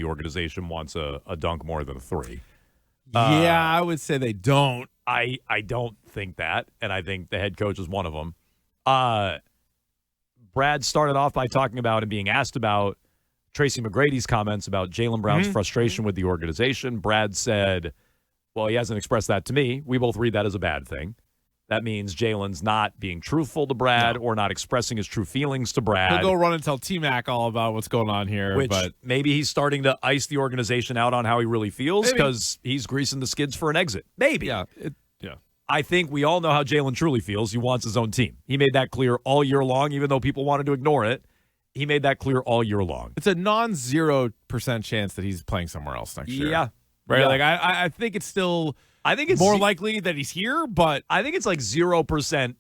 the organization wants a dunk more than a three. Yeah, I would say they don't. I don't think that, and I think the head coach is one of them. Brad started off by talking about and being asked about Tracy McGrady's comments about Jaylen Brown's frustration with the organization. Brad said, well, he hasn't expressed that to me. We both read that as a bad thing. That means Jaylen's not being truthful to Brad or not expressing his true feelings to Brad. He'll go run and tell T-Mac all about what's going on here. But maybe he's starting to ice the organization out on how he really feels because he's greasing the skids for an exit. Maybe. Yeah. I think we all know how Jaylen truly feels. He wants his own team. He made that clear all year long, even though people wanted to ignore it. He made that clear all year long. It's a non-0% chance that he's playing somewhere else next year. Yeah. Right? Yeah. Like, I think it's still more likely that he's here, but I think it's like 0%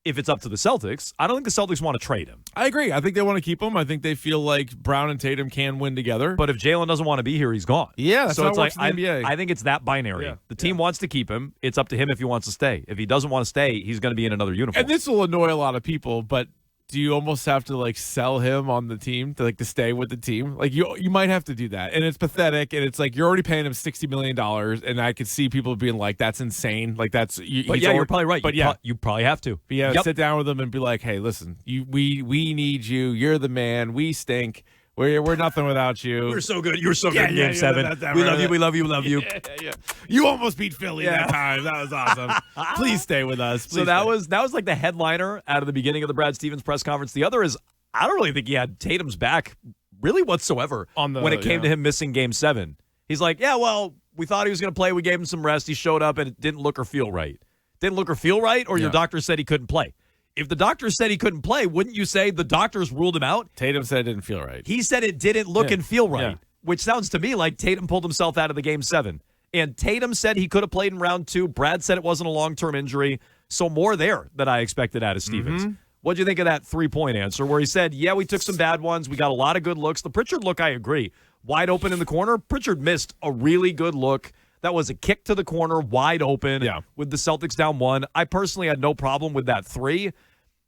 if it's up to the Celtics. I don't think the Celtics want to trade him. I agree. I think they want to keep him. I think they feel like Brown and Tatum can win together. But if Jaylen doesn't want to be here, he's gone. Yeah, that's so how it's it works like in the NBA. I think it's that binary. Yeah. The team wants to keep him. It's up to him if he wants to stay. If he doesn't want to stay, he's going to be in another uniform. And this will annoy a lot of people, but do you almost have to like sell him on the team to stay with the team? Like you might have to do that, and it's pathetic. And it's like you're already paying him $60 million, and I could see people being like, "That's insane." Like that's. You're probably right. But you probably have to. But sit down with him and be like, "Hey, listen, we need you. You're the man. We stink. We're nothing without you. You're so good. You're so good in Game 7. We love you. We love you. We love you. Yeah. You almost beat Philly that time. That was awesome. Please stay with us. So that was like the headliner out of the beginning of the Brad Stevens press conference. The other is I don't really think he had Tatum's back really whatsoever when it came to him missing Game 7. He's like, yeah, well, we thought he was going to play. We gave him some rest. He showed up and it didn't look or feel right. Didn't look or feel right, or your doctor said he couldn't play. If the doctor said he couldn't play, wouldn't you say the doctors ruled him out? Tatum said it didn't feel right. He said it didn't look and feel right, which sounds to me like Tatum pulled himself out of the Game 7. And Tatum said he could have played in round 2. Brad said it wasn't a long-term injury. So more there than I expected out of Stevens. What'd you think of that 3-point answer where he said, yeah, we took some bad ones. We got a lot of good looks. The Pritchard look, I agree. Wide open in the corner. Pritchard missed a really good look. That was a kick to the corner, wide open with the Celtics down 1. I personally had no problem with that 3.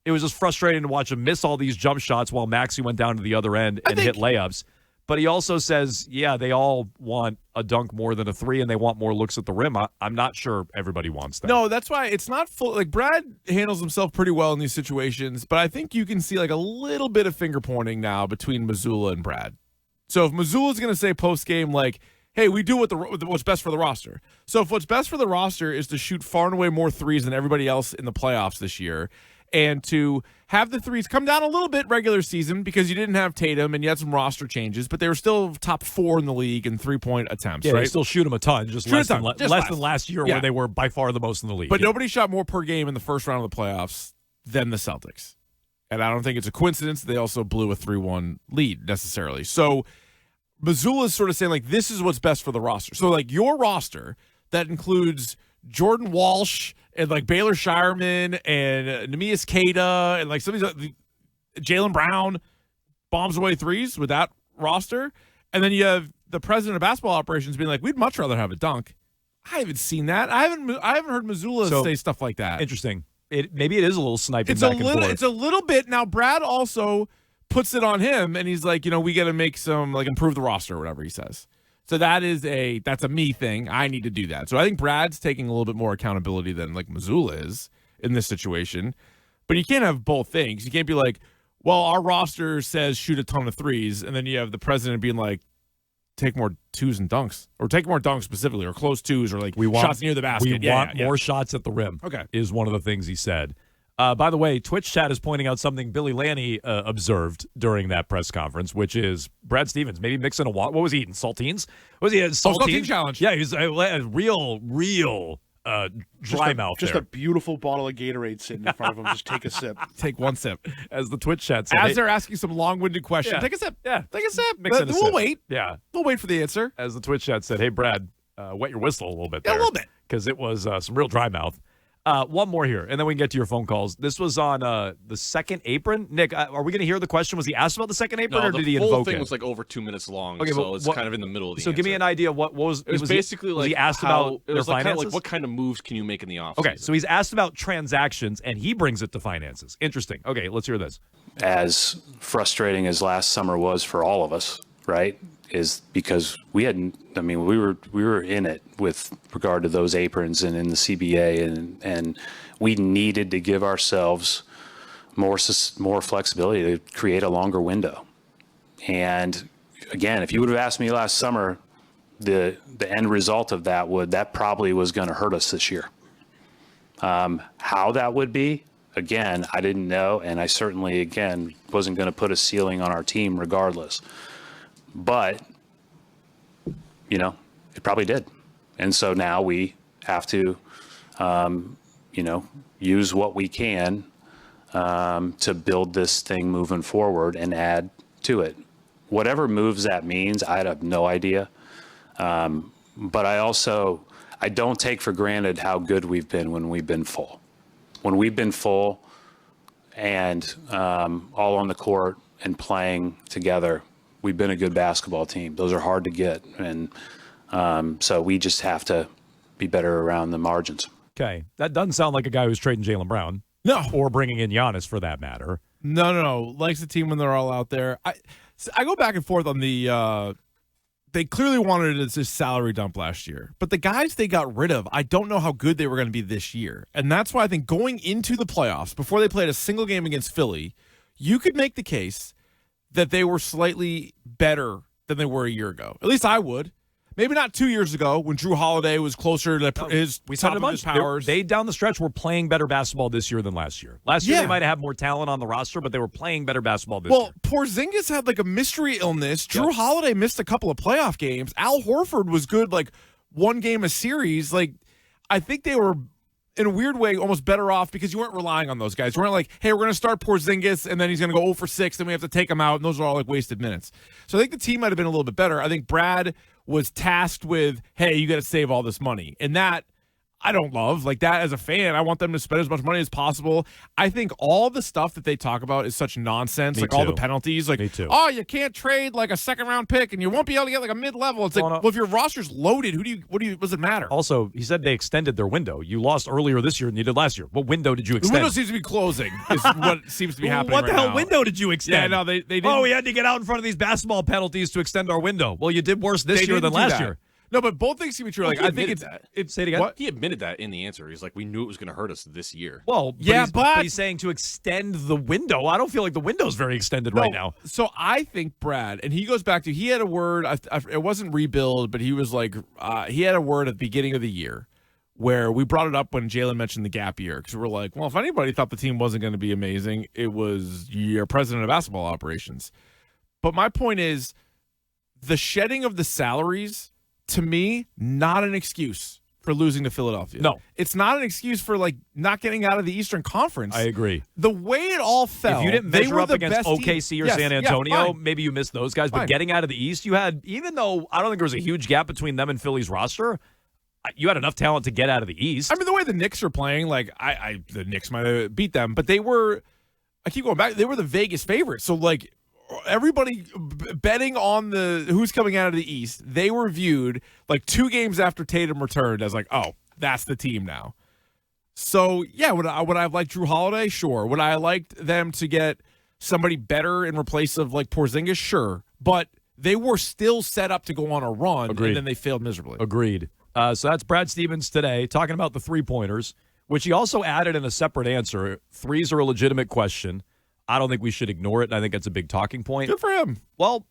It was just frustrating to watch him miss all these jump shots while Maxey went down to the other end and hit layups. But he also says, yeah, they all want a dunk more than a 3, and they want more looks at the rim. I'm not sure everybody wants that. No, that's why it's not full. Like, Brad handles himself pretty well in these situations, but I think you can see like a little bit of finger pointing now between Mazzulla and Brad. So if Mazzulla's going to say post-game, like, hey, we do what's best for the roster. So if what's best for the roster is to shoot far and away more threes than everybody else in the playoffs this year, and to have the threes come down a little bit regular season because you didn't have Tatum and you had some roster changes, but they were still top 4 in the league in 3-point attempts. Yeah, right? They still shoot them a ton, just less than last year where they were by far the most in the league. But nobody shot more per game in the first round of the playoffs than the Celtics. And I don't think it's a coincidence they also blew a 3-1 lead necessarily. So Mazzulla is sort of saying, like, this is what's best for the roster. So, like, your roster that includes Jordan Walsh and like Baylor Shireman and Neemias Queta and like some of these Jaylen Brown bombs away threes with that roster, and then you have the president of basketball operations being like, "We'd much rather have a dunk." I haven't seen that. I haven't heard Mazzulla say stuff like that. Interesting. Maybe it is a little sniping back and forth. It's a little bit. Now Brad also puts it on him, and he's like, we got to make some improve the roster or whatever he says. So that's a me thing. I need to do that. So I think Brad's taking a little bit more accountability than like Mazzulla is in this situation. But you can't have both things. You can't be like, well, our roster says shoot a ton of threes, and then you have the president being like, take more 2s and dunks, or take more dunks specifically, or close 2s, or like shots near the basket. We want more shots at the rim. Okay, is one of the things he said. By the way, Twitch chat is pointing out something Billy Lanny observed during that press conference, which is Brad Stevens maybe mixing what was he eating? Saltines? What was he eating? Saltine challenge. Yeah, he's a real dry mouth. Just a beautiful bottle of Gatorade sitting in front of him. Just take a sip. Take one sip. As the Twitch chat said. As they're asking some long-winded questions. Yeah. Take a sip. Yeah. Take a sip. We'll wait. Yeah. We'll wait for the answer. As the Twitch chat said, hey, Brad, wet your whistle a little bit there. Yeah, a little bit. Because it was some real dry mouth. One more here, and then we can get to your phone calls. This was on the second apron. Nick, are we going to hear the question? Was he asked about the second apron, or did he invoke it? The whole thing was like over 2 minutes long, okay, so it's kind of in the middle of the answer. So give me an idea. What was it? Was basically like he asked about it was their like finances? Kind of like what kind of moves can you make in the offseason? Okay, so he's asked about transactions, and he brings it to finances. Interesting. Okay, let's hear this. As frustrating as last summer was for all of us, right? is because we were in it with regard to those aprons and in the CBA, and we needed to give ourselves more flexibility to create a longer window. And again, if you would have asked me last summer, the end result of that probably was going to hurt us this year. How that would be, again, I didn't know, and I certainly, again, wasn't going to put a ceiling on our team regardless. But, it probably did. And so now we have to, use what we can to build this thing moving forward and add to it. Whatever moves that means, I have no idea. But I don't take for granted how good we've been when we've been full. When we've been full and all on the court and playing together, we've been a good basketball team. Those are hard to get. And so we just have to be better around the margins. Okay. That doesn't sound like a guy who's trading Jaylen Brown. No. Or bringing in Giannis for that matter. No. Likes the team when they're all out there. I go back and forth on the they clearly wanted this salary dump last year. But the guys they got rid of, I don't know how good they were going to be this year. And that's why I think going into the playoffs, before they played a single game against Philly, you could make the case that they were slightly better than they were a year ago. At least I would. Maybe not 2 years ago when Drew Holiday was closer to his top of his powers. They down the stretch were playing better basketball this year than last year. Last year they might have had more talent on the roster, but they were playing better basketball this year. Well, Porzingis had like a mystery illness. Drew Holiday missed a couple of playoff games. Al Horford was good like one game a series. Like I think they were in a weird way almost better off because you weren't relying on those guys. You weren't like, hey, we're going to start Porzingis and then he's going to go 0 for 6, then we have to take him out, and those are all like wasted minutes. So I think the team might have been a little bit better. I think Brad was tasked with, hey, you got to save all this money. And that I don't love. Like that as a fan, I want them to spend as much money as possible. I think all the stuff that they talk about is such nonsense. All the penalties. Like, oh, you can't trade like a second-round pick and you won't be able to get like a mid-level. It's well, if your roster's loaded, what does it matter? Also, he said they extended their window. You lost earlier this year than you did last year. What window did you extend? The window seems to be closing is what seems to be happening What the hell now. window did you extend? Yeah, no, they didn't. Oh, we had to get out in front of these basketball penalties to extend our window. Well, you did worse this year than last year. No, but both things seem to be true. Like I think it's say it again. What? He admitted that in the answer. He's like, we knew it was going to hurt us this year. Well, but he's saying to extend the window. I don't feel like the window's very extended right now. So I think Brad, and he goes back to, he had a word. It wasn't rebuild, but he was like, he had a word at the beginning of the year where we brought it up when Jaylen mentioned the gap year because we're like, well, if anybody thought the team wasn't going to be amazing, it was your president of basketball operations. But my point is, the shedding of the salaries, to me, not an excuse for losing to Philadelphia. No. It's not an excuse for like not getting out of the Eastern Conference. I agree. The way it all fell. If you didn't measure up against OKC or San Antonio, maybe you missed those guys. But getting out of the East, you had, even though I don't think there was a huge gap between them and Philly's roster, you had enough talent to get out of the East. I mean, the way the Knicks are playing, like the Knicks might have beat them, but they were, I keep going back, they were the Vegas favorites. So like, everybody betting on who's coming out of the East, they were viewed like 2 games after Tatum returned as like, oh, that's the team now. So yeah, would I have liked Drew Holiday? Sure. Would I have liked them to get somebody better in replace of like Porzingis? Sure. But they were still set up to go on a run, and then they failed miserably. Agreed. So that's Brad Stevens today talking about the 3-pointers, which he also added in a separate answer. Threes are a legitimate question. I don't think we should ignore it, and I think that's a big talking point. Good for him. Well,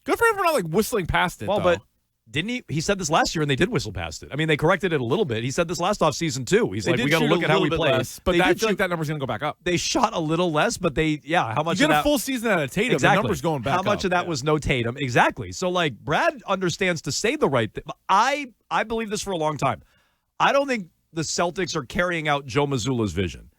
good for him for not like whistling past it. Well, but didn't he? He said this last year, and they did whistle past it. I mean, they corrected it a little bit. He said this last offseason too. He's like, we got to look at how we play. But I feel like that number's going to go back up. They shot a little less, but how much? You get a full season out of Tatum. Exactly. The number's going back up. How much of that was no Tatum? Exactly. So like, Brad understands to say the right thing. I believe this for a long time. I don't think the Celtics are carrying out Joe Mazzulla's vision.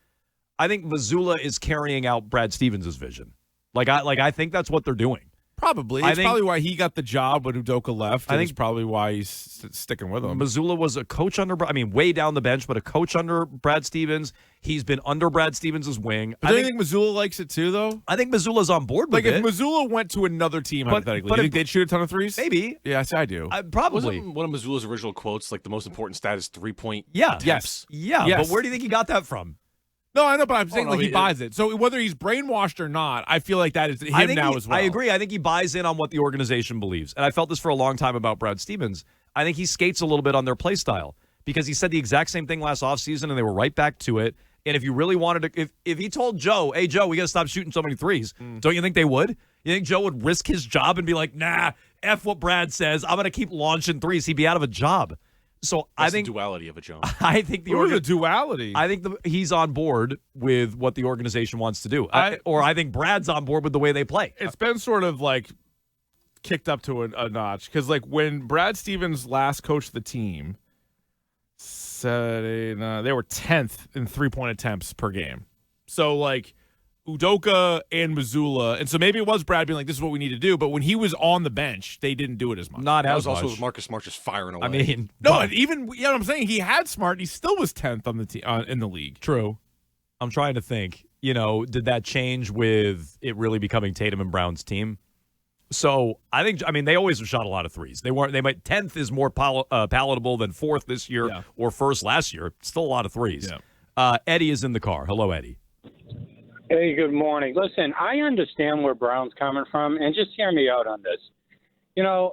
I think Mazzulla is carrying out Brad Stevens' vision. I think that's what they're doing. Probably. It's probably why he got the job when Udoka left. I think it's probably why he's sticking with him. Mazzulla was a coach way down the bench, but a coach under Brad Stevens. He's been under Brad Stevens' wing. But do you think Mazzulla likes it too, though? I think Mazzulla's on board with it. If Mazzulla went to another team, hypothetically, do you think they'd shoot a ton of threes? Maybe. Yes, I do. Probably. Wasn't one of Mazzulla's original quotes, like, the most important stat is 3-point Yeah. attempts? Yes. Yeah, but where do you think he got that from? No, I know, but I'm saying no, he buys it. So whether he's brainwashed or not, I feel like that is him as well. I agree. I think he buys in on what the organization believes. And I felt this for a long time about Brad Stevens. I think he skates a little bit on their play style because he said the exact same thing last offseason and they were right back to it. And if you really wanted to, if he told Joe, hey, Joe, we got to stop shooting so many threes, don't you think they would? You think Joe would risk his job and be like, nah, F what Brad says. I'm going to keep launching threes. He'd be out of a job. So That's I think the duality of a Joe. I think the duality. I think he's on board with what the organization wants to do. Or I think Brad's on board with the way they play. It's been sort of like kicked up to a notch because like when Brad Stevens last coached the team, they were 10th in 3-point attempts per game. So like Udoka and Missoula, and so maybe it was Brad being like, this is what we need to do, but when he was on the bench, they didn't do it as much. Not That as was also much. Marcus Smart just firing away. I mean, No, but- and even you know what I'm saying, he had Smart, he still was 10th on the in the league. True. I'm trying to think, did that change with it really becoming Tatum and Brown's team? So I mean, they always have shot a lot of threes. They might 10th is more palatable than 4th this year or 1st last year. Still a lot of threes. Yeah. Eddie is in the car. Hello, Eddie. Hey, good morning. Listen, I understand where Brown's coming from, and just hear me out on this.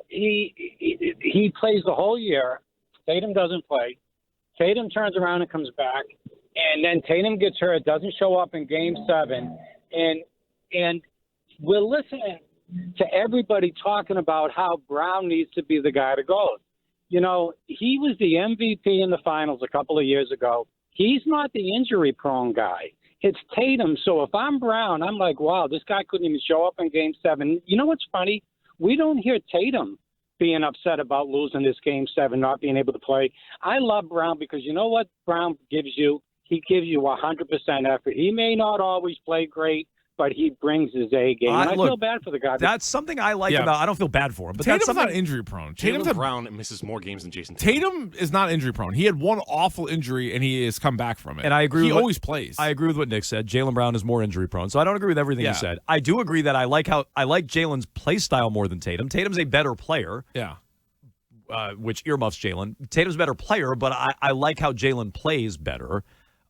He plays the whole year. Tatum doesn't play. Tatum turns around and comes back, and then Tatum gets hurt, doesn't show up in Game 7, and we're listening to everybody talking about how Brown needs to be the guy to go. He was the MVP in the finals a couple of years ago. He's not the injury-prone guy. It's Tatum. So if I'm Brown, I'm like, wow, this guy couldn't even show up in Game 7. You know what's funny? We don't hear Tatum being upset about losing this Game 7, not being able to play. I love Brown because you know what Brown gives you? He gives you 100% effort. He may not always play great, but he brings his A game. And I feel bad for the guy. That's something I like about. I don't feel bad for him, but Tatum's that's not injury prone. Jaylen Brown misses more games than Jason Tatum. Tatum is not injury prone. He had one awful injury and he has come back from it. And I agree. He always plays. I agree with what Nick said. Jaylen Brown is more injury prone, so I don't agree with everything he said. I do agree that I like Jaylen's play style more than Tatum. Tatum's a better player. Yeah. Which earmuffs Jaylen. Tatum's a better player, but I like how Jaylen plays better.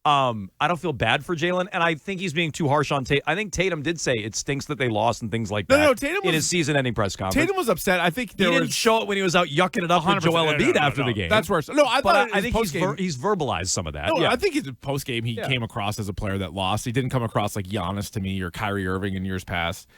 I don't feel bad for Jaylen, and I think he's being too harsh on Tatum. I think Tatum did say it stinks that they lost and things like that. No, Tatum in his season-ending press conference. Tatum was upset. I think he didn't show it when he was out yucking it up with Joel Embiid after the game. That's worse. No, I think he's verbalized some of that. No, I think his post game he came across as a player that lost. He didn't come across like Giannis to me or Kyrie Irving in years past.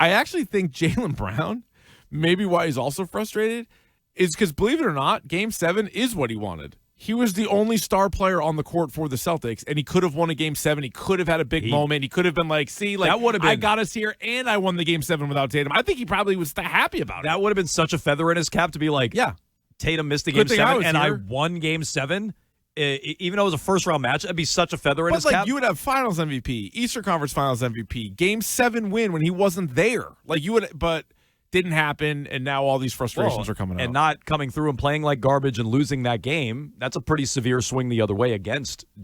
I actually think Jaylen Brown, maybe why he's also frustrated, is because believe it or not, Game 7 is what he wanted. He was the only star player on the court for the Celtics, and he could have won a Game 7. He could have had a big moment. He could have been like, see, like, that would have been, I got us here, and I won the Game 7 without Tatum. I think he probably was happy about it. That would have been such a feather in his cap to be like, Tatum missed the Game 7, and I won Game 7. Even though it was a first-round match, it'd be such a feather in his cap. You would have Finals MVP, Eastern Conference Finals MVP, Game 7 win when he wasn't there. Like, you would, but didn't happen, and now all these frustrations are coming out. And not coming through and playing like garbage and losing that game, that's a pretty severe swing the other way against Jaylen.